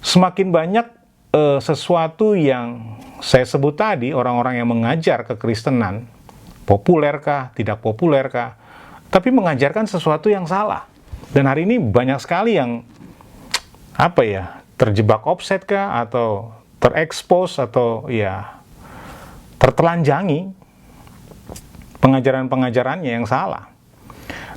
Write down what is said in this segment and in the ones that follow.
semakin banyak sesuatu yang saya sebut tadi, orang-orang yang mengajar kekristenan, populerkah, tidak populerkah, tapi mengajarkan sesuatu yang salah. Dan hari ini banyak sekali yang terjebak offset kah, atau terekspos, atau tertelanjangi pengajaran-pengajarannya yang salah.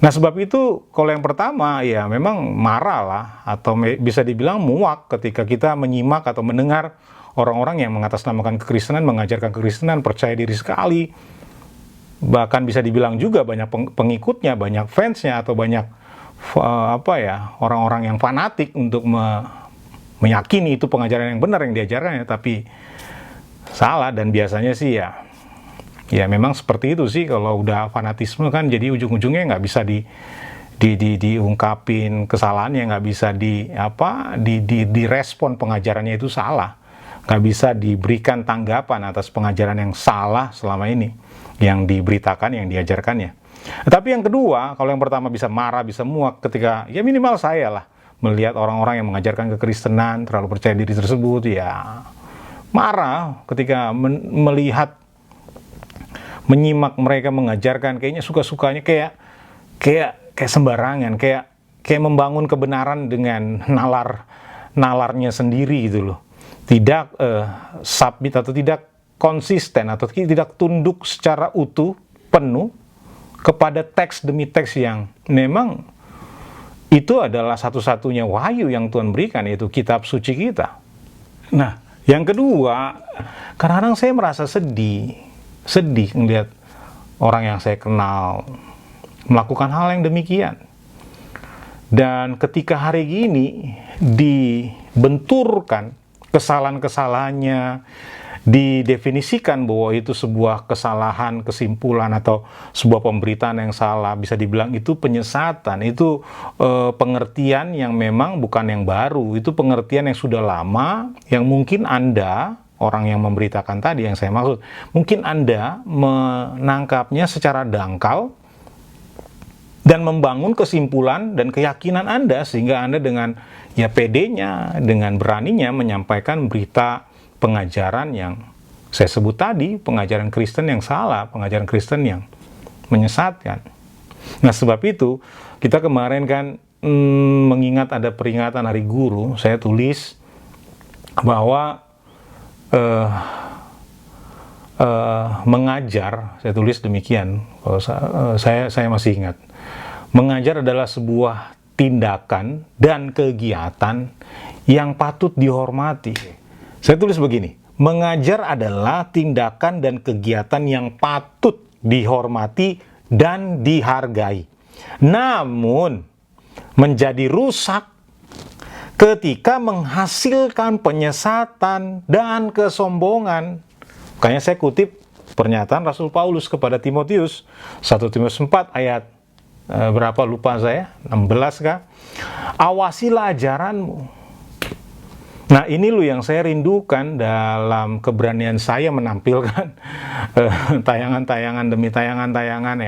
Nah, sebab itu kalau yang pertama memang marah lah, atau bisa dibilang muak ketika kita menyimak atau mendengar orang-orang yang mengatasnamakan kekristenan, mengajarkan kekristenan, percaya diri sekali, bahkan bisa dibilang juga banyak pengikutnya, banyak fansnya, atau banyak orang-orang yang fanatik untuk meyakini itu pengajaran yang benar yang diajarkan, tapi salah. Dan biasanya sih ya memang seperti itu sih, kalau udah fanatisme kan jadi ujung-ujungnya nggak bisa diungkapin kesalahannya, nggak bisa direspon pengajarannya itu salah, nggak bisa diberikan tanggapan atas pengajaran yang salah selama ini yang diberitakan, yang diajarkannya. Tapi yang kedua, kalau yang pertama bisa marah, bisa muak ketika minimal saya lah melihat orang-orang yang mengajarkan kekristenan terlalu percaya diri tersebut, marah ketika melihat, menyimak mereka mengajarkan kayaknya suka-sukanya, kayak sembarangan, kayak membangun kebenaran dengan nalarnya sendiri gitu loh. Tidak submit atau tidak konsisten atau tidak tunduk secara utuh, penuh kepada teks demi teks yang memang itu adalah satu-satunya wahyu yang Tuhan berikan, yaitu kitab suci kita. Nah, yang kedua, kadang-kadang saya merasa sedih melihat orang yang saya kenal melakukan hal yang demikian. Dan ketika hari ini dibenturkan kesalahan-kesalahannya, didefinisikan bahwa itu sebuah kesalahan, kesimpulan, atau sebuah pemberitaan yang salah, bisa dibilang itu penyesatan, itu pengertian yang memang bukan yang baru, itu pengertian yang sudah lama, yang mungkin Anda, orang yang memberitakan tadi yang saya maksud, mungkin Anda menangkapnya secara dangkal dan membangun kesimpulan dan keyakinan Anda, sehingga Anda dengan pedenya, dengan beraninya menyampaikan berita pengajaran yang saya sebut tadi, pengajaran Kristen yang salah, pengajaran Kristen yang menyesatkan. Nah, sebab itu kita kemarin kan mengingat ada peringatan Hari Guru, saya tulis bahwa mengajar, saya tulis demikian, saya masih ingat, mengajar adalah sebuah tindakan dan kegiatan yang patut dihormati. Saya tulis begini, mengajar adalah tindakan dan kegiatan yang patut dihormati dan dihargai. Namun, menjadi rusak ketika menghasilkan penyesatan dan kesombongan. Makanya saya kutip pernyataan Rasul Paulus kepada Timotius, 1 Timotius 4 ayat berapa lupa saya, 16 kah? Awasilah ajaranmu. Nah, ini loh yang saya rindukan dalam keberanian saya menampilkan tayangan-tayangan demi tayangan-tayangan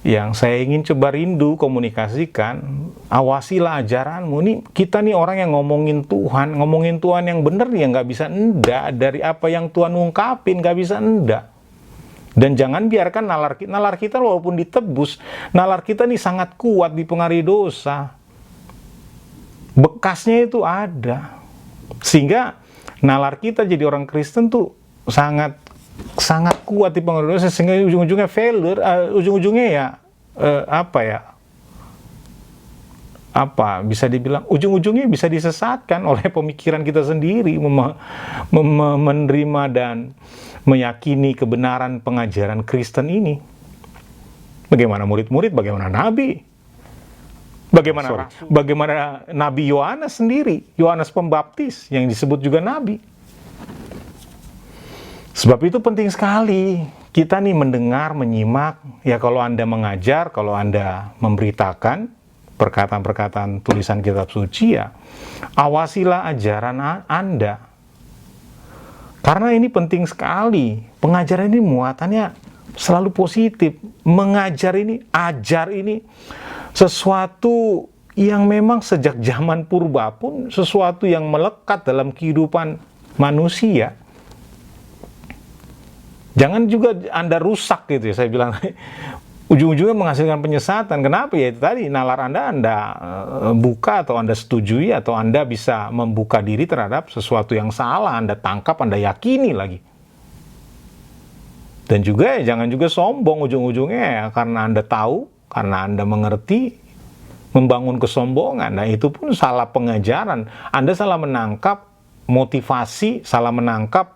yang saya ingin coba rindu komunikasikan. Awasilah ajaranmu. Nih, kita nih orang yang ngomongin Tuhan yang benar ya nggak bisa enggak, dari apa yang Tuhan ungkapin nggak bisa enggak. Dan jangan biarkan nalar kita walaupun ditebus, nalar kita nih sangat kuat dipengaruhi dosa. Bekasnya itu ada. Sehingga nalar kita jadi orang Kristen tuh sangat kuat dipengaruhi dosa, sehingga ujung-ujungnya failure, ujung-ujungnya bisa dibilang ujung-ujungnya bisa disesatkan oleh pemikiran kita sendiri, menerima dan meyakini kebenaran pengajaran Kristen ini. Bagaimana murid-murid, bagaimana nabi, bagaimana Nabi Yohanes sendiri, Yohanes Pembaptis yang disebut juga nabi. Sebab itu penting sekali kita nih mendengar, menyimak. Ya, kalau Anda mengajar, kalau Anda memberitakan perkataan-perkataan tulisan kitab suci, ya awasilah ajaran Anda. Karena ini penting sekali. Pengajaran ini muatannya selalu positif. Mengajar ini, ajar ini sesuatu yang memang sejak zaman purba pun sesuatu yang melekat dalam kehidupan manusia. Jangan juga Anda rusak gitu ya, saya bilang. Ujung-ujungnya menghasilkan penyesatan. Kenapa? Ya itu tadi, nalar Anda buka atau Anda setujui atau Anda bisa membuka diri terhadap sesuatu yang salah. Anda tangkap, Anda yakini lagi. Dan juga jangan juga sombong ujung-ujungnya ya, karena Anda tahu, karena Anda mengerti, membangun kesombongan. Nah itu pun salah pengajaran. Anda salah menangkap motivasi, salah menangkap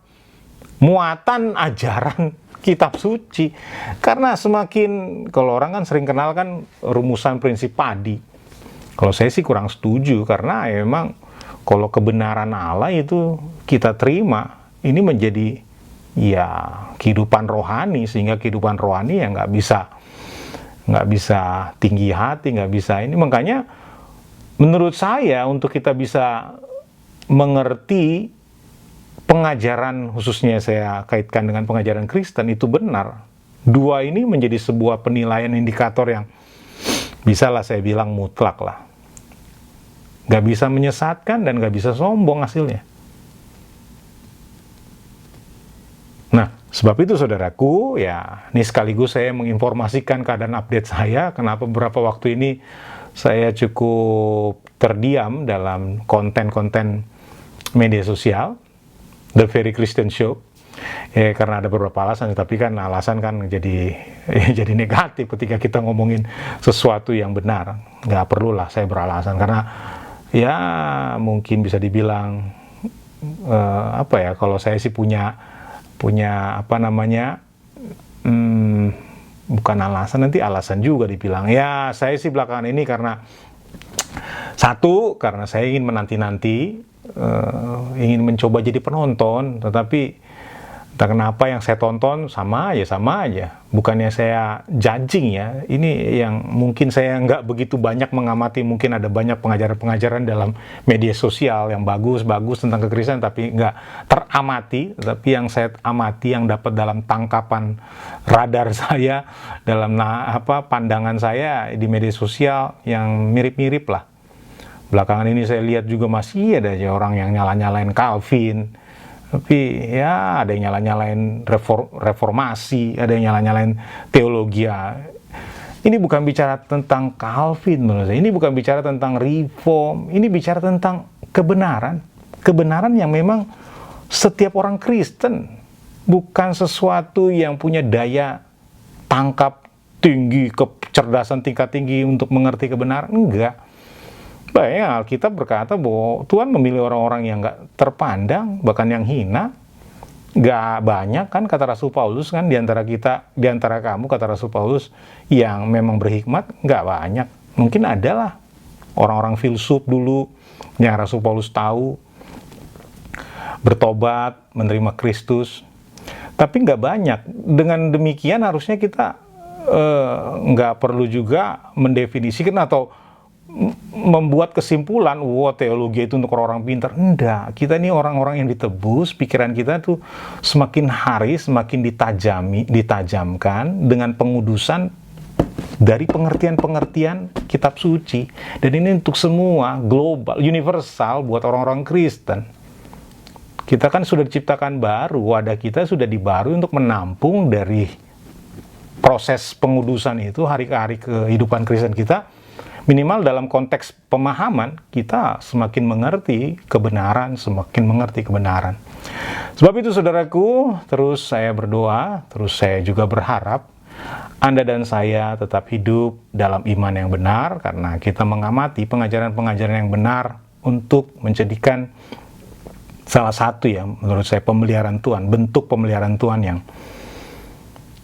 muatan ajaran kitab suci. Karena semakin, kalau orang kan sering kenal kan rumusan prinsip padi. Kalau saya sih kurang setuju, karena emang kalau kebenaran Allah itu kita terima, ini menjadi ya kehidupan rohani, sehingga kehidupan rohani ya nggak bisa tinggi hati, nggak bisa ini. Makanya menurut saya untuk kita bisa mengerti pengajaran, khususnya saya kaitkan dengan pengajaran Kristen, itu benar. Dua ini menjadi sebuah penilaian indikator yang bisalah saya bilang mutlak lah. Gak bisa menyesatkan dan gak bisa sombong hasilnya. Nah, sebab itu saudaraku, ya ini sekaligus saya menginformasikan keadaan update saya, kenapa beberapa waktu ini saya cukup terdiam dalam konten-konten media sosial, The Very Christian Show, ya karena ada beberapa alasan, tapi kan alasan kan jadi negatif ketika kita ngomongin sesuatu yang benar. Nggak perlulah saya beralasan, karena ya mungkin bisa dibilang apa ya, kalau saya sih punya apa namanya, bukan alasan, nanti alasan juga dibilang. Ya saya sih belakangan ini karena satu, karena saya ingin menanti-nanti, ingin mencoba jadi penonton, tetapi entah kenapa yang saya tonton sama aja. Bukannya saya judging ya, ini yang mungkin saya nggak begitu banyak mengamati. Mungkin ada banyak pengajaran-pengajaran dalam media sosial yang bagus tentang kekristenan, tapi nggak teramati. Tapi yang saya amati, yang dapat dalam tangkapan radar saya, dalam pandangan saya di media sosial yang mirip-mirip lah. Belakangan ini saya lihat juga masih ada aja orang yang nyala-nyalain Calvin, tapi ya ada yang nyala-nyalain reformasi, ada yang nyala-nyalain teologi. Ini bukan bicara tentang Calvin menurut saya, ini bukan bicara tentang reform, ini bicara tentang kebenaran yang memang setiap orang Kristen, bukan sesuatu yang punya daya tangkap tinggi, kecerdasan tingkat tinggi untuk mengerti kebenaran, enggak. Banyak Alkitab berkata bahwa Tuhan memilih orang-orang yang nggak terpandang, bahkan yang hina. Nggak banyak kan, kata Rasul Paulus kan, di antara kamu, kata Rasul Paulus, yang memang berhikmat, nggak banyak. Mungkin adalah orang-orang filsuf dulu yang Rasul Paulus tahu, bertobat, menerima Kristus, tapi nggak banyak. Dengan demikian harusnya kita nggak perlu juga mendefinisikan atau membuat kesimpulan, teologi itu untuk orang pintar. Enggak, kita ini orang-orang yang ditebus, pikiran kita tuh semakin hari semakin ditajamkan dengan pengudusan dari pengertian-pengertian kitab suci. Dan ini untuk semua, global, universal buat orang-orang Kristen. Kita kan sudah diciptakan baru, wadah kita sudah dibarui untuk menampung dari proses pengudusan itu hari ke hari kehidupan Kristen kita. Minimal dalam konteks pemahaman, kita semakin mengerti kebenaran, Sebab itu saudaraku, terus saya berdoa, terus saya juga berharap Anda dan saya tetap hidup dalam iman yang benar, karena kita mengamati pengajaran-pengajaran yang benar untuk menjadikan salah satu ya, menurut saya pemeliharaan Tuhan, bentuk pemeliharaan Tuhan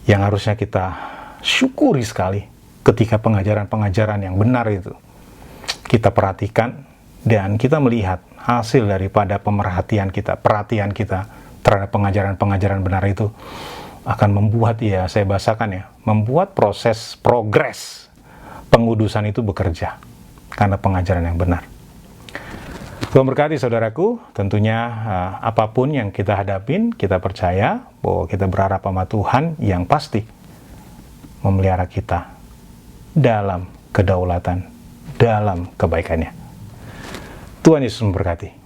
yang harusnya kita syukuri sekali. Ketika pengajaran-pengajaran yang benar itu kita perhatikan dan kita melihat hasil daripada perhatian kita terhadap pengajaran-pengajaran benar itu akan membuat, ya saya bahasakan ya, membuat progres pengudusan itu bekerja karena pengajaran yang benar. Tuhan berkati saudaraku, tentunya apapun yang kita hadapin, kita percaya bahwa kita berharap sama Tuhan yang pasti memelihara kita dalam kedaulatan dalam kebaikannya. Tuhan Yesus memberkati.